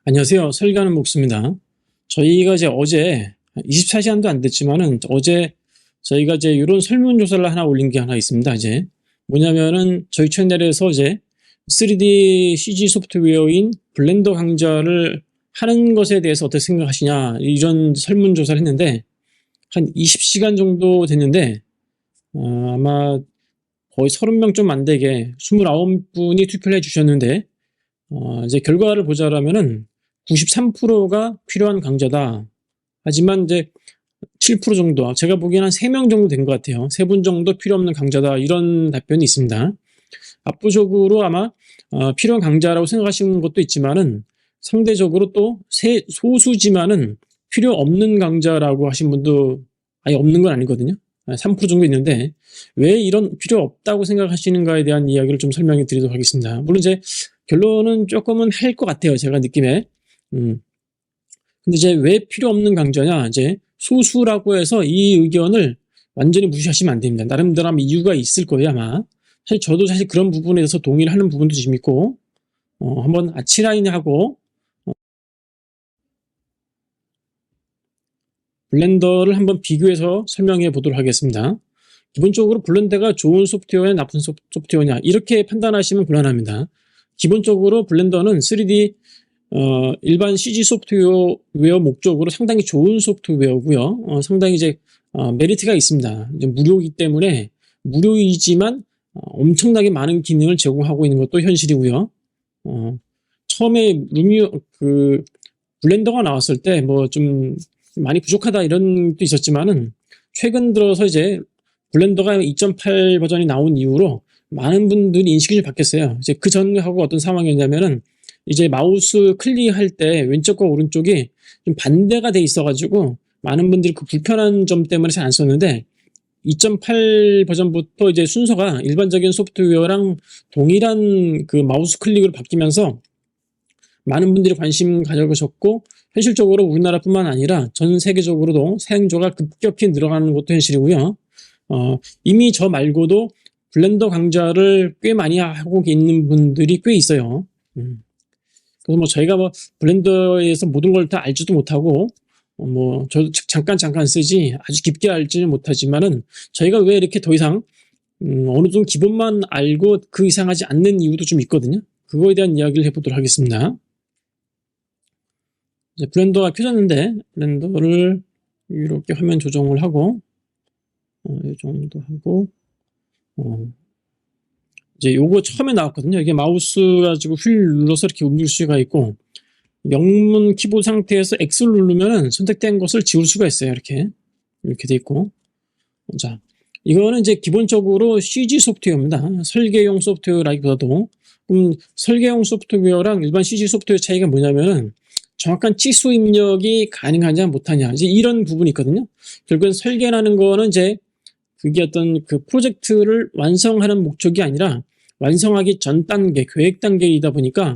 안녕하세요. 설계하는 목수입니다. 저희가 이제 어제 24시간도 안 됐지만은 어제 저희가 이제 이런 설문조사를 하나 올린 게 하나 있습니다. 이제 뭐냐면은 저희 채널에서 이제 3D CG 소프트웨어인 블렌더 강좌를 하는 것에 대해서 어떻게 생각하시냐 이런 설문조사를 했는데 한 20시간 정도 됐는데 아마 거의 30명 좀 안 되게 29분이 투표를 해주셨는데 이제 결과를 보자라면은 93%가 필요한 강좌다. 하지만 이제 7% 정도, 제가 보기에는 한 3명 정도 된 것 같아요. 3분 정도 필요 없는 강좌다. 이런 답변이 있습니다. 압도적으로 아마 필요한 강좌라고 생각하시는 것도 있지만은 상대적으로 또 소수지만은 필요 없는 강좌라고 하신 분도 아예 없는 건 아니거든요. 3% 정도 있는데 왜 이런 필요 없다고 생각하시는가에 대한 이야기를 좀 설명해 드리도록 하겠습니다. 물론 이제 결론은 조금은 할 것 같아요. 제가 느낌에. 근데 이제 왜 필요 없는 강좌냐? 이제 소수라고 해서 이 의견을 완전히 무시하시면 안 됩니다. 나름대로 이유가 있을 거예요, 아마. 사실 저도 사실 그런 부분에 대해서 동의를 하는 부분도 좀 있고, 한번 아치라인하고 블렌더를 한번 비교해서 설명해 보도록 하겠습니다. 기본적으로 블렌더가 좋은 소프트웨어냐 나쁜 소프트웨어냐 이렇게 판단하시면 곤란합니다. 기본적으로 블렌더는 3D 일반 CG 소프트웨어 목적으로 상당히 좋은 소프트웨어고요. 상당히 이제 메리트가 있습니다. 이제 무료이기 때문에 무료이지만 엄청나게 많은 기능을 제공하고 있는 것도 현실이고요. 처음에 블렌더가 나왔을 때 뭐 좀 많이 부족하다 이런 것도 있었지만은 최근 들어서 이제 블렌더가 2.8 버전이 나온 이후로 많은 분들이 인식이 바뀌었어요. 이제 그 전하고 어떤 상황이었냐면은 이제 마우스 클릭할 때 왼쪽과 오른쪽이 좀 반대가 돼 있어가지고 많은 분들이 그 불편한 점 때문에 잘 안 썼는데 2.8 버전부터 이제 순서가 일반적인 소프트웨어랑 동일한 그 마우스 클릭으로 바뀌면서 많은 분들이 관심 가져보셨고 현실적으로 우리나라뿐만 아니라 전 세계적으로도 사용자가 급격히 늘어나는 것도 현실이고요. 이미 저 말고도 블렌더 강좌를 꽤 많이 하고 있는 분들이 꽤 있어요. 그래서 뭐 저희가 뭐 블렌더에서 모든 걸 다 알지도 못하고 뭐 저도 잠깐 쓰지 아주 깊게 알지는 못하지만은 저희가 왜 이렇게 더 이상 어느 정도 기본만 알고 그 이상하지 않는 이유도 좀 있거든요. 그거에 대한 이야기를 해보도록 하겠습니다. 이제 블렌더가 켜졌는데 블렌더를 이렇게 화면 조정을 하고 이 정도 하고 이제 요거 처음에 나왔거든요. 이게 마우스 가지고 휠 눌러서 이렇게 움직일 수가 있고 영문 키보드 상태에서 X를 누르면은 선택된 것을 지울 수가 있어요. 이렇게 돼 있고 자 이거는 이제 기본적으로 CG 소프트웨어입니다. 설계용 소프트웨어라기보다도 설계용 소프트웨어랑 일반 CG 소프트웨어 차이가 뭐냐면은 정확한 치수 입력이 가능하냐 못하냐 이제 이런 부분이 있거든요. 결국엔 설계라는 거는 이제 그게 어떤 그 프로젝트를 완성하는 목적이 아니라 완성하기 전 단계, 계획 단계이다 보니까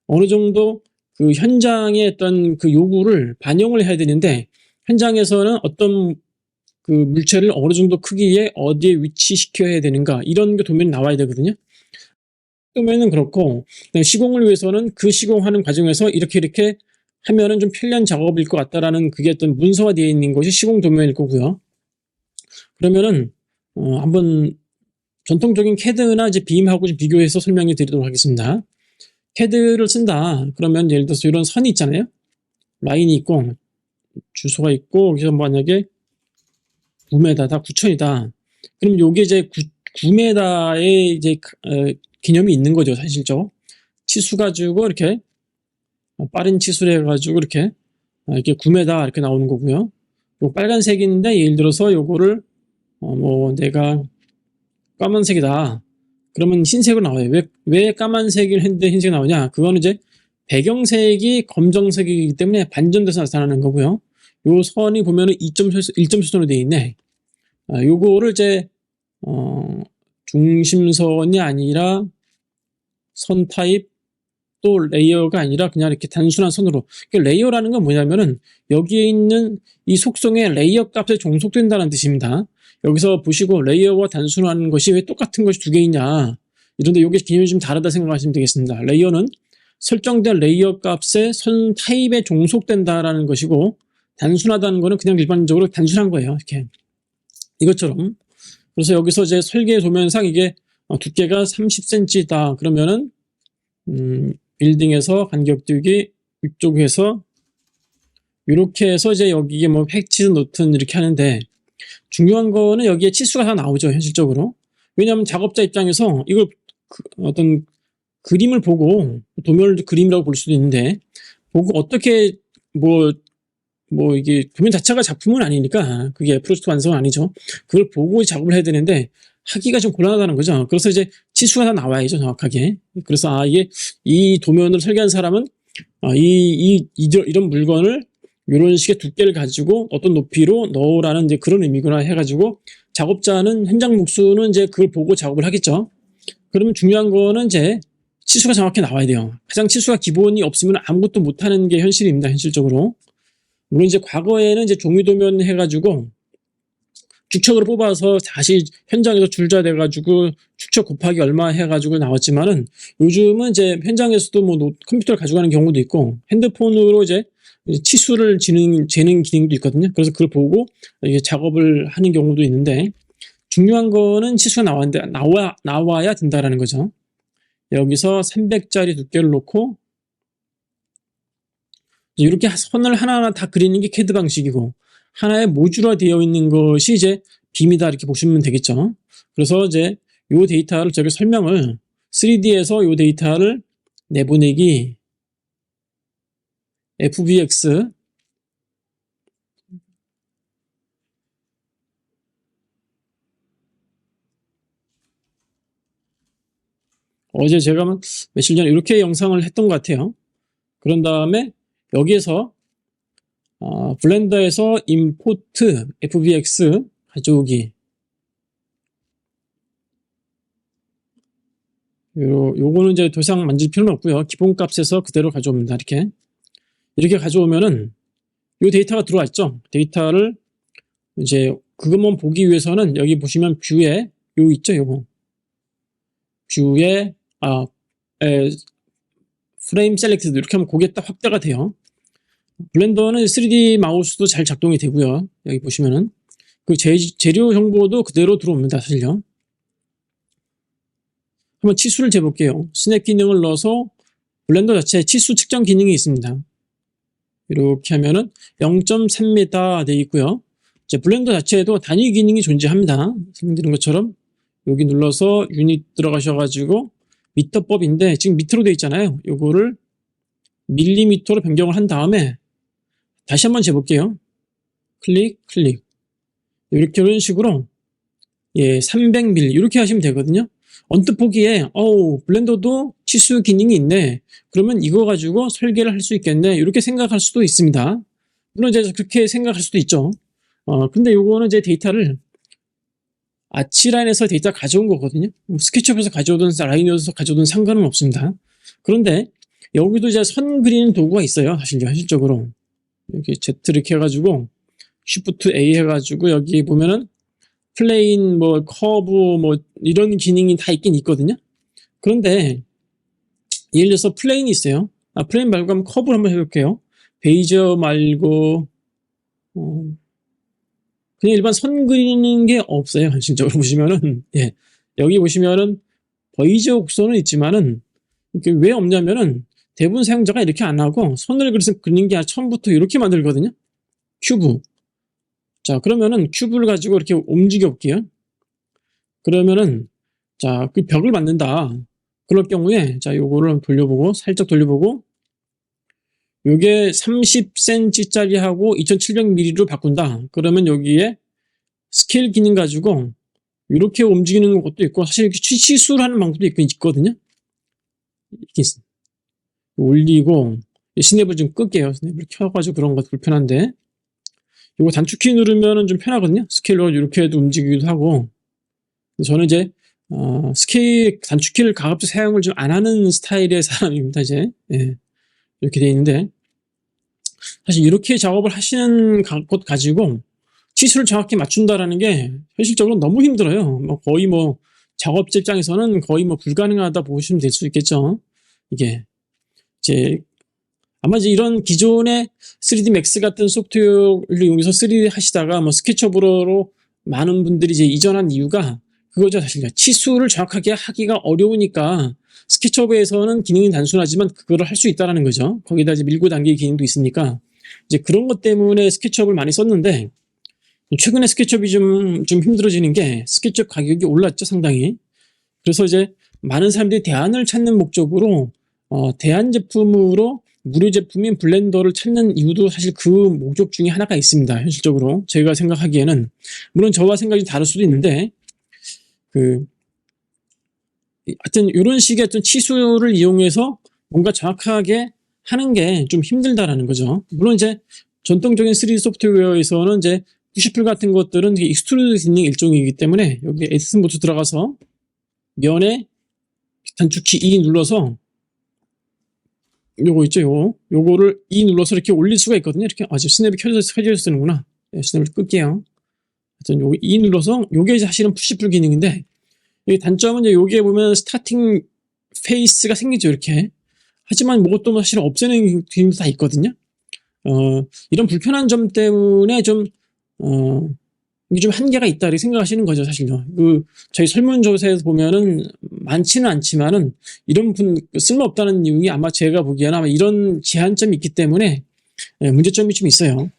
어느 정도 그 현장의 어떤 그 요구를 반영을 해야 되는데 현장에서는 어떤 그 물체를 어느 정도 크기에 어디에 위치시켜야 되는가 이런 게 도면이 나와야 되거든요. 도면은 그렇고 시공을 위해서는 그 시공하는 과정에서 이렇게 하면은 좀 편리한 작업일 것 같다라는 그게 어떤 문서화되어 있는 것이 시공 도면일 거고요. 그러면은 한번 전통적인 CAD나 이제 빔하고 좀 비교해서 설명해 드리도록 하겠습니다. CAD를 쓴다. 그러면 예를 들어서 이런 선이 있잖아요. 라인이 있고 주소가 있고 여기서 만약에 9m 다 9천이다. 그럼 요게 이제 9m의 이제 개념이 있는 거죠, 사실죠. 치수 가지고 이렇게 빠른 치수를 해가지고 이렇게 9m 이렇게 나오는 거고요. 요 빨간색인데 예를 들어서 요거를 뭐 내가 까만색이다. 그러면 흰색으로 나와요. 왜 까만색을 했는데 흰색이 나오냐? 그거는 이제 배경색이 검정색이기 때문에 반전돼서 나타나는 거고요. 요 선이 보면은 1점선으로 되어 있네. 요거를 이제 중심선이 아니라 선 타입 또 레이어가 아니라 그냥 이렇게 단순한 선으로. 레이어라는 건 뭐냐면은 여기에 있는 이 속성의 레이어 값에 종속된다는 뜻입니다. 여기서 보시고 레이어와 단순한 것이 왜 똑같은 것이 두 개 있냐. 이런데 여기 개념이 좀 다르다 생각하시면 되겠습니다. 레이어는 설정된 레이어 값에 선 타입에 종속된다라는 것이고, 단순하다는 거는 그냥 일반적으로 단순한 거예요. 이렇게. 이것처럼. 그래서 여기서 이제 설계 도면상 이게 두께가 30cm다. 그러면은, 빌딩에서 간격두기 이쪽에서 이렇게 해서 이제 여기에 뭐 획치든 놓든 이렇게 하는데, 중요한 거는 여기에 치수가 다 나오죠, 현실적으로. 왜냐하면 작업자 입장에서 이걸 어떤 그림을 보고, 도면을 그림이라고 볼 수도 있는데, 보고 어떻게 이게 도면 자체가 작품은 아니니까 그게 프로젝트 완성은 아니죠. 그걸 보고 작업을 해야 되는데 하기가 좀 곤란하다는 거죠. 그래서 이제 치수가 다 나와야죠, 정확하게. 그래서 이게 이 도면을 설계한 사람은 이런 물건을 이런 식의 두께를 가지고 어떤 높이로 넣으라는 이제 그런 의미구나 해가지고, 작업자는 현장 목수는 이제 그걸 보고 작업을 하겠죠. 그러면 중요한 거는 이제 치수가 정확히 나와야 돼요. 가장 치수가 기본이 없으면 아무것도 못하는 게 현실입니다, 현실적으로. 물론 이제 과거에는 이제 종이도면 해가지고 축척으로 뽑아서 다시 현장에서 줄자대가지고 축척 곱하기 얼마 해가지고 나왔지만은, 요즘은 이제 현장에서도 뭐 컴퓨터를 가져가는 경우도 있고 핸드폰으로 이제 치수를 재는 기능도 있거든요. 그래서 그걸 보고 이게 작업을 하는 경우도 있는데, 중요한 거는 치수가 나와야 된다라는 거죠. 여기서 300짜리 두께를 놓고 이렇게 선을 하나하나 다 그리는 게 CAD 방식이고, 하나의 모듈화 되어 있는 것이 이제 빔이다, 이렇게 보시면 되겠죠. 그래서 이제 요 데이터를 저기 설명을 3D에서 요 데이터를 내보내기 FBX, 어제 제가 며칠 전에 이렇게 영상을 했던 것 같아요. 그런 다음에 여기에서 블렌더에서 임포트 FBX 가져오기, 요거는 이제 더 이상 만질 필요는 없고요. 기본 값에서 그대로 가져옵니다. 이렇게 가져오면은 요 데이터가 들어와 있죠. 데이터를 이제 그것만 보기 위해서는 여기 보시면 뷰에 요 있죠, 요거. 뷰에 프레임 셀렉티드 이렇게 하면 그게 딱 확대가 돼요. 블렌더는 3D 마우스도 잘 작동이 되고요. 여기 보시면은 그 재료 정보도 그대로 들어옵니다, 사실요. 한번 치수를 재볼게요. 스냅 기능을 넣어서 블렌더 자체에 치수 측정 기능이 있습니다. 이렇게 하면은 0.3m 돼 있고요. 이제 블렌더 자체에도 단위 기능이 존재합니다. 설명드린 것처럼 여기 눌러서 유닛 들어가셔가지고 미터법인데 지금 미터로 돼 있잖아요. 요거를 밀리미터로 변경을 한 다음에 다시 한번 재볼게요. 클릭. 이런 식으로 300mm 이렇게 하시면 되거든요. 언뜻 보기에 블렌더도 치수 기능이 있네, 그러면 이거 가지고 설계를 할 수 있겠네, 이렇게 생각할 수도 있습니다. 물론 이제 그렇게 생각할 수도 있죠. 근데 요거는 이제 데이터를 아치라인에서 데이터 가져온 거거든요. 스케치업에서 가져오든 라이너에서 가져오든 상관은 없습니다. 그런데 여기도 이제 선 그리는 도구가 있어요, 사실 현실적으로. 이렇게 Z 이렇게 해가지고 Shift A 해가지고 여기 보면은 플레인, 커브, 이런 기능이 다 있긴 있거든요. 그런데 예를 들어서 플레인이 있어요. 플레인 말고 한번 커브를 한번 해볼게요. 베이저 말고 그냥 일반 선 그리는 게 없어요, 현실적으로 보시면은. 여기 보시면은 베이저 곡선은 있지만은 이게 왜 없냐면은 대부분 사용자가 이렇게 안 하고 선을 그리는 게 아니라 처음부터 이렇게 만들거든요. 큐브. 자, 그러면은 큐브를 가지고 이렇게 움직여 볼게요. 그러면은 그 벽을 만든다. 그럴 경우에 요거를 돌려보고 살짝 돌려보고 요게 30cm짜리하고 2700mm로 바꾼다. 그러면 여기에 스케일 기능 가지고 이렇게 움직이는 것도 있고, 사실 치수를 하는 방법도 있거든요. 이렇게 올리고 스냅을 좀 끌게요. 스냅을 켜가지고 그런 거 불편한데, 이거 단축키 누르면은 좀 편하거든요. 스케일로 이렇게 해도 움직이기도 하고. 저는 이제 스케일 단축키를 가급적 사용을 좀 안 하는 스타일의 사람입니다. 이제 이렇게 돼 있는데, 사실 이렇게 작업을 하시는 것 가지고 치수를 정확히 맞춘다라는 게 현실적으로 너무 힘들어요. 거의 작업자 입장에서는 거의 불가능하다 보시면 될 수 있겠죠. 이게 이제 아마 이제 이런 기존의 3D Max 같은 소프트웨어를 이용해서 3D 하시다가 뭐 스케치업으로 많은 분들이 이제 이전한 이유가 그거죠. 사실 치수를 정확하게 하기가 어려우니까 스케치업에서는 기능이 단순하지만 그거를 할 수 있다라는 거죠. 거기다 이제 밀고 당기기 기능도 있으니까 이제 그런 것 때문에 스케치업을 많이 썼는데 최근에 스케치업이 좀 힘들어지는 게 스케치업 가격이 올랐죠, 상당히. 그래서 이제 많은 사람들이 대안을 찾는 목적으로 대안 제품으로 무료 제품인 블렌더를 찾는 이유도 사실 그 목적 중에 하나가 있습니다. 현실적으로 제가 생각하기에는 물론 저와 생각이 다를 수도 있는데 하여튼 이런 식의 어떤 치수를 이용해서 뭔가 정확하게 하는 게 좀 힘들다라는 거죠. 물론 이제 전통적인 3D 소프트웨어에서는 이제 푸시풀 같은 것들은 익스트루드 기능 일종이기 때문에 여기 에디트 모드 들어가서 면에 단축키 E 눌러서 요거 있죠, 요거를 E 눌러서 이렇게 올릴 수가 있거든요. 이렇게 지금 스냅이 켜져 쓰는구나. 네, 스냅을 끌게요. 하여튼 요거 E 눌러서 요게 이제 사실은 푸시풀 기능인데 이 단점은 이제 여기에 보면 스타팅 페이스가 생기죠, 이렇게. 하지만 뭐또 사실 없애는 기능도 다 있거든요. 이런 불편한 점 때문에 이게 좀 한계가 있다 이렇게 생각하시는 거죠, 사실요. 저희 설문조사에서 보면은 많지는 않지만은 이런 쓸모없다는 이유가 아마 제가 보기에는 아마 이런 제한점이 있기 때문에 문제점이 좀 있어요.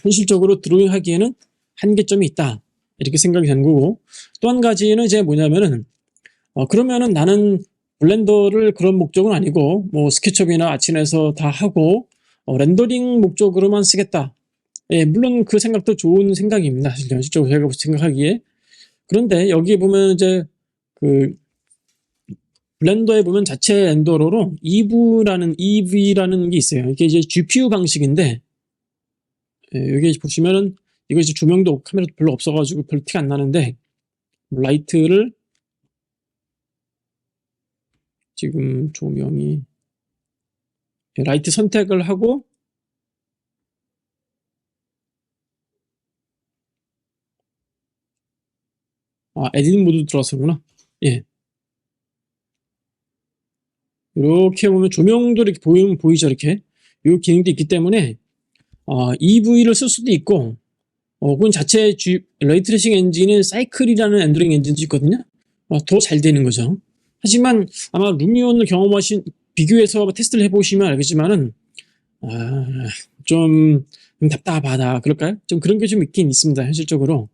현실적으로 드로잉하기에는 한계점이 있다 이렇게 생각이 되는 거고, 또 한 가지는 이제 뭐냐면은 그러면은 나는 블렌더를 그런 목적은 아니고 뭐 스케치업이나 아치넷에서 다 하고 렌더링 목적으로만 쓰겠다. 물론 그 생각도 좋은 생각입니다. 사실 현실적으로 제가 생각하기에. 그런데 여기에 보면 이제 블렌더에 보면 자체 렌더러로 EV라는 게 있어요. 이게 이제 GPU 방식인데 여기 보시면은 이거 이제 조명도 카메라도 별로 없어가지고 별로 티가 안 나는데 라이트를 지금 조명이 라이트 선택을 하고 에디팅 모드 들어왔었구나. 예. 이렇게 보면 조명도 이렇게 보이죠, 이렇게. 이 기능도 있기 때문에 EV를 쓸 수도 있고 혹은 자체 레이트레이싱 엔진은 사이클이라는 렌더링 엔진도 있거든요. 더 잘 되는 거죠. 하지만 아마 루미온을 비교해서 테스트를 해보시면 알겠지만은 좀 답답하다 그럴까요? 좀 그런 게 좀 있긴 있습니다. 현실적으로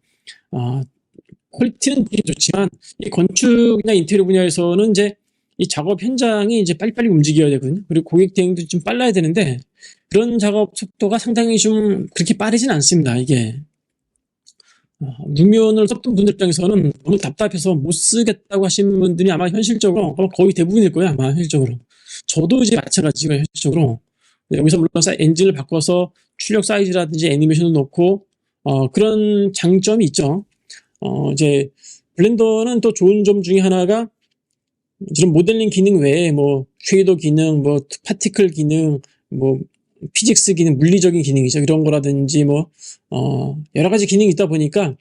퀄리티는 되게 좋지만 이 건축이나 인테리어 분야에서는 이제 이 작업 현장이 이제 빨리빨리 움직여야 되거든요. 그리고 고객 대응도 좀 빨라야 되는데 그런 작업 속도가 상당히 좀 그렇게 빠르진 않습니다. 이게 루미온을 썼던 분들 입장에서는 너무 답답해서 못 쓰겠다고 하시는 분들이 아마 현실적으로 거의 대부분일 거예요. 아마 현실적으로. 저도 이제 마찬가지가 현실적으로 여기서 물론 엔진을 바꿔서 출력 사이즈라든지 애니메이션을 넣고 그런 장점이 있죠. 이제 블렌더는 또 좋은 점 중에 하나가 이런 모델링 기능 외에 뭐 쉐이더 기능, 뭐 파티클 기능, 뭐 피직스 기능, 물리적인 기능이죠. 이런 거라든지 뭐 여러 가지 기능이 있다 보니까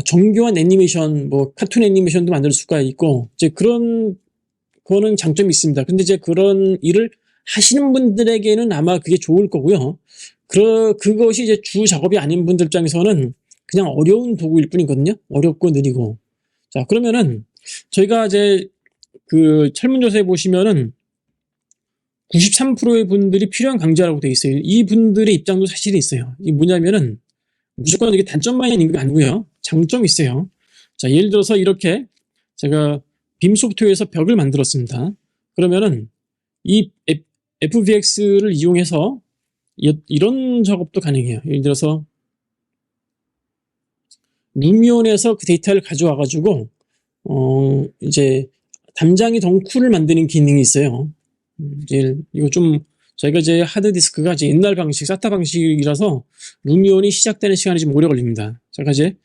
정교한 애니메이션, 뭐 카툰 애니메이션도 만들 수가 있고 이제 그런 거는 장점이 있습니다. 근데 이제 그런 일을 하시는 분들에게는 아마 그게 좋을 거고요. 그것이 이제 주 작업이 아닌 분들 입장에서는 그냥 어려운 도구일 뿐이거든요. 어렵고 느리고. 자, 그러면은 저희가 이제 설문조사에 보시면은 93%의 분들이 필요한 강좌라고 되어 있어요. 이 분들의 입장도 사실이 있어요. 이게 뭐냐면은 무조건 이게 단점만 있는 게 아니고요. 장점이 있어요. 자, 예를 들어서 이렇게 제가 빔 소프트웨어에서 벽을 만들었습니다. 그러면은 이 FBX를 이용해서 이런 작업도 가능해요. 예를 들어서 루미온에서 그 데이터를 가져와 가지고 이제 담장이 덩쿨을 만드는 기능이 있어요. 이제 이거 좀 저희가 이제 하드디스크가 이제 옛날 방식, 사타 방식이라서 루미온이 시작되는 시간이 좀 오래 걸립니다. 제가 이제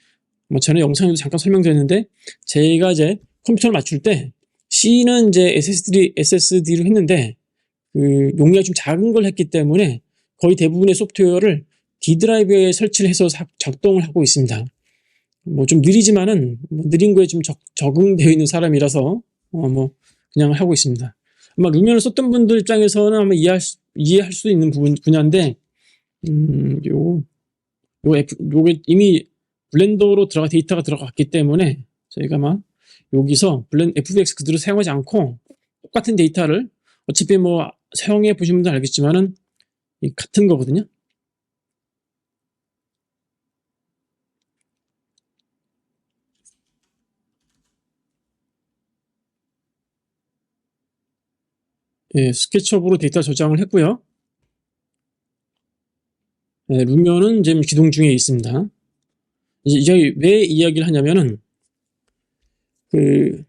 뭐 전에 영상에도 잠깐 설명드렸는데 제가 이제 컴퓨터를 맞출 때 C는 이제 SSD로 했는데 용량이 좀 작은 걸 했기 때문에 거의 대부분의 소프트웨어를 D 드라이브에 설치를 해서 작동을 하고 있습니다. 뭐 좀 느리지만은 느린 거에 좀 적응되어 있는 사람이라서 뭐 그냥 하고 있습니다. 아마 루미온을 썼던 분들 입장에서는 아마 이해할 수 있는 분야인데, 요게 이미 블렌더로 데이터가 들어갔기 때문에 저희가 막 여기서 FBX 그대로 사용하지 않고 똑같은 데이터를 어차피 뭐 사용해 보신 분들 알겠지만은 같은 거거든요. 예, 스케치업으로 데이터 저장을 했고요. 예, 루미온은 지금 기동 중에 있습니다. 이제 왜 이야기를 하냐면은 그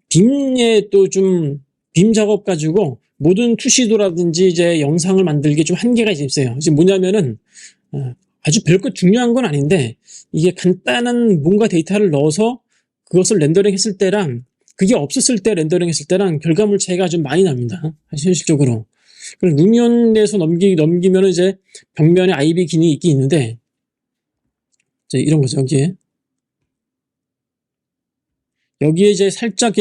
빔에 또 좀 빔 작업 가지고 모든 투시도라든지 이제 영상을 만들기 좀 한계가 있어요. 이제 뭐냐면은 아주 별것 중요한 건 아닌데 이게 간단한 뭔가 데이터를 넣어서 그것을 렌더링 했을 때랑 그게 없었을 때 렌더링 했을 때랑 결과물 차이가 좀 많이 납니다. 현실적으로. 루미온 내에서 넘기면 이제 벽면에 IB 기능이 있긴 있는데 이제 이런 거죠. 여기에 이제 살짝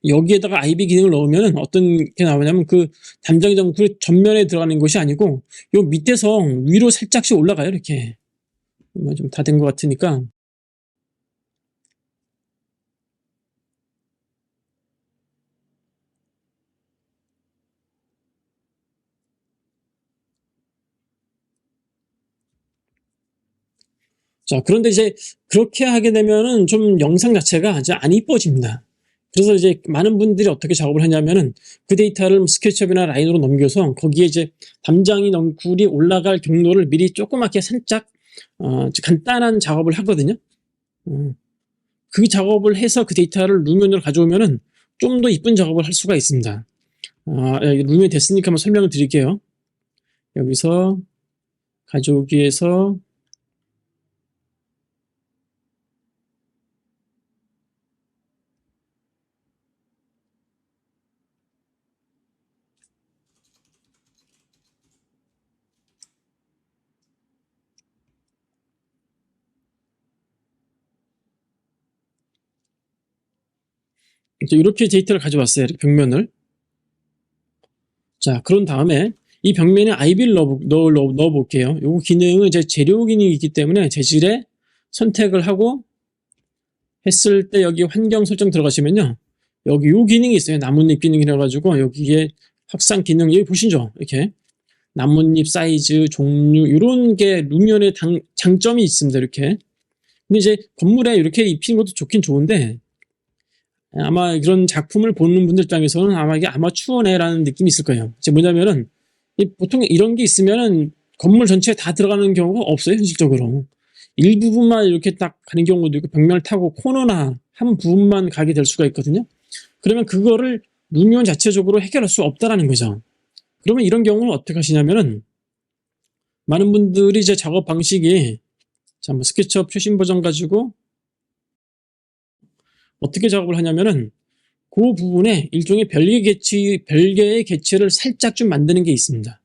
여기에다가 IB 기능을 넣으면 어떤 게 나오냐면 그 담장 정글 전면에 들어가는 것이 아니고 요 밑에서 위로 살짝씩 올라가요. 이렇게. 좀 다 된 것 같으니까. 자, 그런데 이제 그렇게 하게 되면은 좀 영상 자체가 이제 안 이뻐집니다. 그래서 이제 많은 분들이 어떻게 작업을 하냐면은 그 데이터를 스케치업이나 라인으로 넘겨서 거기에 이제 담장이 넝쿨이 올라갈 경로를 미리 조그맣게 살짝 간단한 작업을 하거든요. 그 작업을 해서 그 데이터를 루미온으로 가져오면은 좀 더 이쁜 작업을 할 수가 있습니다. 루미온 됐으니까 한번 설명을 드릴게요. 여기서 가져오기에서 이렇게 데이터를 가져왔어요. 벽면을. 자, 그런 다음에 이 벽면에 IB를 넣어볼게요. 요 기능은 이제 재료 기능이 있기 때문에 재질에 선택을 하고 했을 때 여기 환경 설정 들어가시면요. 여기 요 기능이 있어요. 나뭇잎 기능이라 가지고 여기에 확산 기능 여기 보시죠. 이렇게 나뭇잎 사이즈, 종류 이런 게 루미온의 장점이 있습니다. 이렇게. 근데 이제 건물에 이렇게 입히는 것도 좋긴 좋은데 아마 이런 작품을 보는 분들 입장에서는 아마 이게 아마추어네라는 느낌이 있을 거예요. 이제 뭐냐면은 보통 이런 게 있으면은 건물 전체에 다 들어가는 경우가 없어요, 현실적으로. 일부분만 이렇게 딱 가는 경우도 있고 벽면을 타고 코너나 한 부분만 가게 될 수가 있거든요. 그러면 그거를 루미온 자체적으로 해결할 수 없다라는 거죠. 그러면 이런 경우는 어떻게 하시냐면은 많은 분들이 이제 작업 방식이 자, 뭐 스케치업 최신 버전 가지고 어떻게 작업을 하냐면은 그 부분에 일종의 별개의 개체를 살짝 좀 만드는 게 있습니다.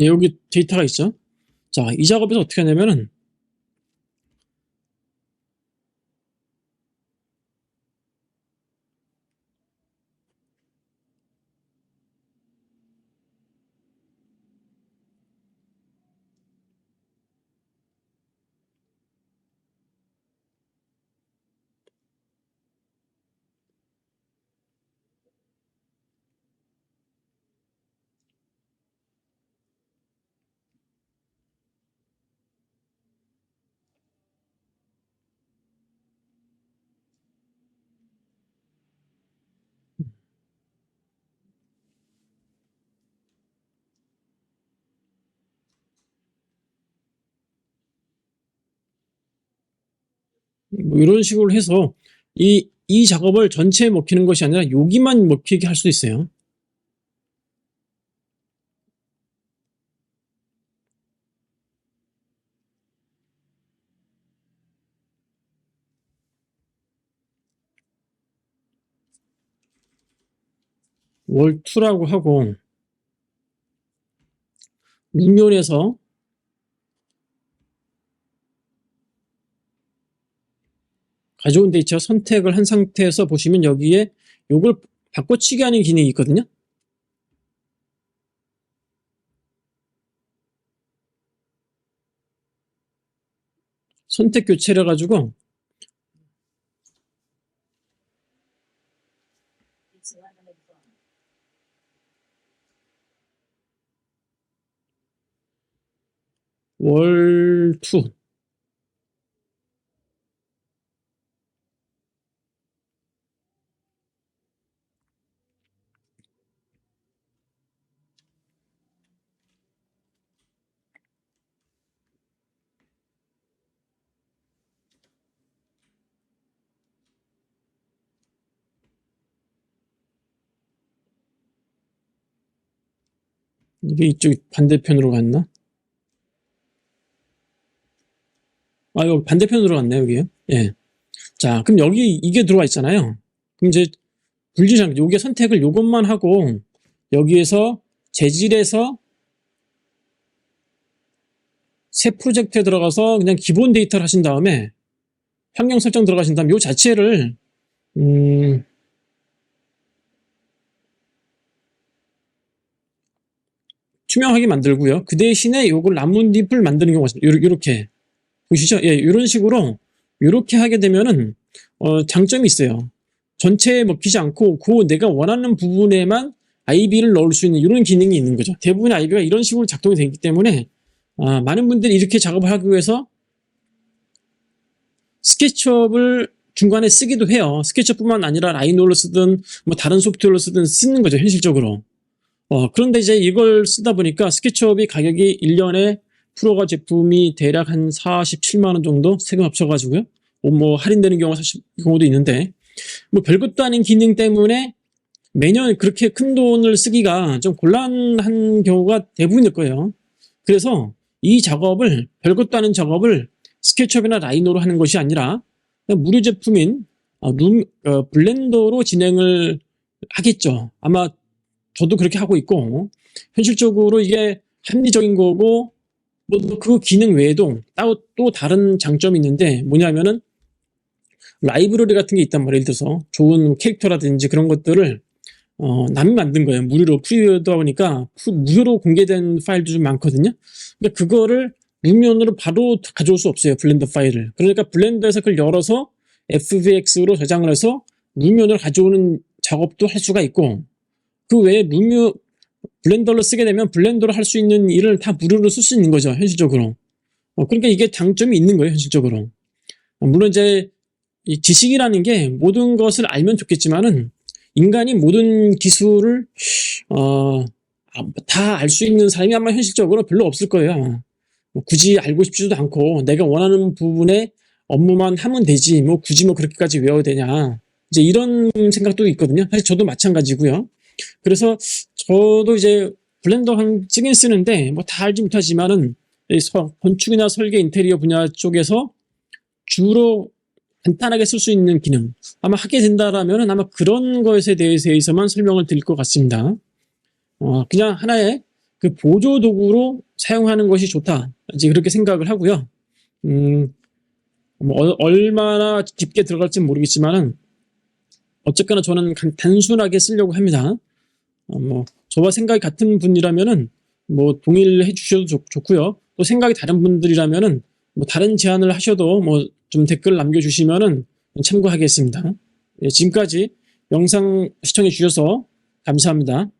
여기 데이터가 있죠. 자, 이 작업에서 어떻게 하냐면은 뭐 이런 식으로 해서 이 작업을 전체에 먹히는 것이 아니라 여기만 먹히게 할 수 있어요. 월2라고 하고 룸면에서 가져온 데이터 선택을 한 상태에서 보시면 여기에 요걸 바꿔치기 하는 기능이 있거든요. 선택 교체를 해가지고 월2 이게 이쪽 반대편으로 갔나? 아, 여기 반대편으로 갔네, 여기요. 예. 자, 그럼 여기 이게 들어와 있잖아요. 그럼 이제 분리장, 요게 선택을 요것만 하고, 여기에서 재질에서 새 프로젝트에 들어가서 그냥 기본 데이터를 하신 다음에 환경 설정 들어가신 다음에 요 자체를, 투명하게 만들고요. 그 대신에 요걸 나뭇잎을 만드는 경우가 있습니다. 요렇게. 보시죠? 예, 이런 식으로 이렇게 하게 되면은 장점이 있어요. 전체에 먹히지 않고 그 내가 원하는 부분에만 IB를 넣을 수 있는 이런 기능이 있는 거죠. 대부분의 IB가 이런 식으로 작동이 되기 때문에 많은 분들이 이렇게 작업을 하기 위해서 스케치업을 중간에 쓰기도 해요. 스케치업뿐만 아니라 라이노를 쓰든 뭐 다른 소프트웨어를 쓰든 쓰는 거죠, 현실적으로. 그런데 이제 이걸 쓰다 보니까 스케치업이 가격이 1년에 프로가 제품이 대략 한 47만 원 정도 세금 합쳐가지고요. 뭐 할인되는 경우도 있는데 뭐 별것도 아닌 기능 때문에 매년 그렇게 큰 돈을 쓰기가 좀 곤란한 경우가 대부분일 거예요. 그래서 이 작업을 별것도 아닌 작업을 스케치업이나 라이노로 하는 것이 아니라 그냥 무료 제품인 블렌더로 진행을 하겠죠. 아마 저도 그렇게 하고 있고 현실적으로 이게 합리적인 거고 뭐 그 기능 외에도 또 다른 장점이 있는데 뭐냐면은 라이브러리 같은 게 있단 말이에요. 예를 들어서 좋은 캐릭터라든지 그런 것들을 남이 만든 거예요. 무료로 프리다 보니까 무료로 공개된 파일도 좀 많거든요. 근데 그거를 무면으로 바로 가져올 수 없어요. 블렌더 파일을. 그러니까 블렌더에서 그걸 열어서 FBX로 저장을 해서 무면으로 가져오는 작업도 할 수가 있고 그 외에 블렌더를 쓰게 되면 블렌더로 할 수 있는 일을 다 무료로 쓸 수 있는 거죠. 현실적으로. 그러니까 이게 장점이 있는 거예요. 현실적으로. 물론 이제 이 지식이라는 게 모든 것을 알면 좋겠지만은 인간이 모든 기술을 다 알 수 있는 사람이 아마 현실적으로 별로 없을 거예요. 아마. 굳이 알고 싶지도 않고 내가 원하는 부분에 업무만 하면 되지 뭐 굳이 뭐 그렇게까지 외워야 되냐 이제 이런 생각도 있거든요. 사실 저도 마찬가지고요. 그래서 저도 이제 블렌더 쓰긴 쓰는데 뭐 다 알지 못하지만은 건축이나 설계 인테리어 분야 쪽에서 주로 간단하게 쓸 수 있는 기능 아마 하게 된다라면 아마 그런 것에 대해서만 설명을 드릴 것 같습니다. 그냥 하나의 그 보조 도구로 사용하는 것이 좋다 이제 그렇게 생각을 하고요. 뭐 얼마나 깊게 들어갈지는 모르겠지만은 어쨌거나 저는 단순하게 쓰려고 합니다. 뭐 저와 생각이 같은 분이라면은 뭐 동의를 해주셔도 좋고요. 또 생각이 다른 분들이라면은 뭐 다른 제안을 하셔도 뭐 좀 댓글 남겨주시면은 참고하겠습니다. 예, 지금까지 영상 시청해 주셔서 감사합니다.